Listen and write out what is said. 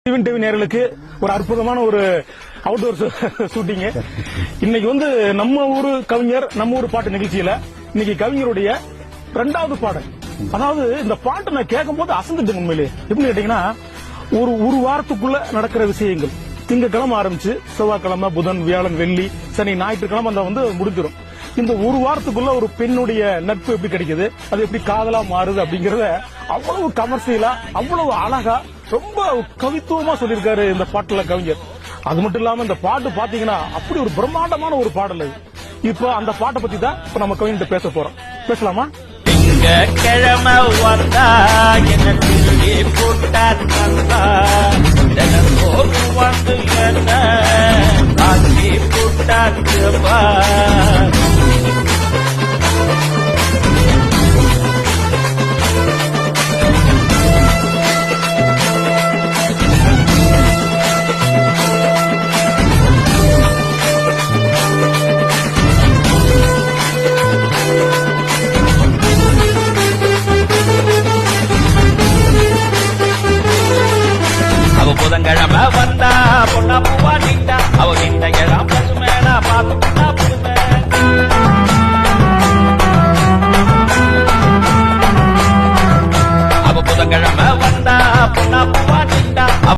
TV நேயர்களுக்கு ஒரு அற்புதமான ஒரு அவுட்டோர் ஷூட்டிங். இன்னைக்கு நம்ம ஊரு கவிஞர் நம்ம ஊர் பாட்டு நிகழ்ச்சியில இன்னைக்கு கவிஞருடைய 2வது பாடல். அதாவது இந்த பாட்டு நான் கேட்கும் போது அசந்துட்டேன் உண்மையிலே. எப்படி கேட்டீங்கன்னா ஒரு வாரத்துக்குள்ள நடக்கிற விஷயங்கள் திங்கக்கிழமை ஆரம்பிச்சு செவ்வாய்க்கிழமை புதன் வியாழன் வெள்ளி சனி ஞாயிற்றுக்கிழமை அந்த முடிஞ்சிடும். இந்த ஒரு வாரத்துக்குள்ள ஒரு பெண்ணுடைய நட்பு எப்படி கிடைக்குது, அது எப்படி காதலா மாறுது அப்படிங்கறத அவ்வளவு கமர்ஷியலா அவ்வளவு அழகா ரொம்ப கவித்துவமா சொல்லியிருக்காரு இந்த பாட்டுல கவிஞர். அது மட்டும் இல்லாம இந்த பாட்டு பாத்தீங்கன்னா அப்படி ஒரு பிரம்மாண்டமான ஒரு பாடல் அது. இப்ப அந்த பாட்டை பத்தி தான் இப்ப நம்ம கவிஞர்கிட்ட பேச போறோம். பேசலாமா? கிழமை வந்தா எனக்கு போட்டார் வந்து ஆக்கி போட்டாருப்பா. புதன்கிழமை வந்தா பொண்ணா பூவா நீட்டா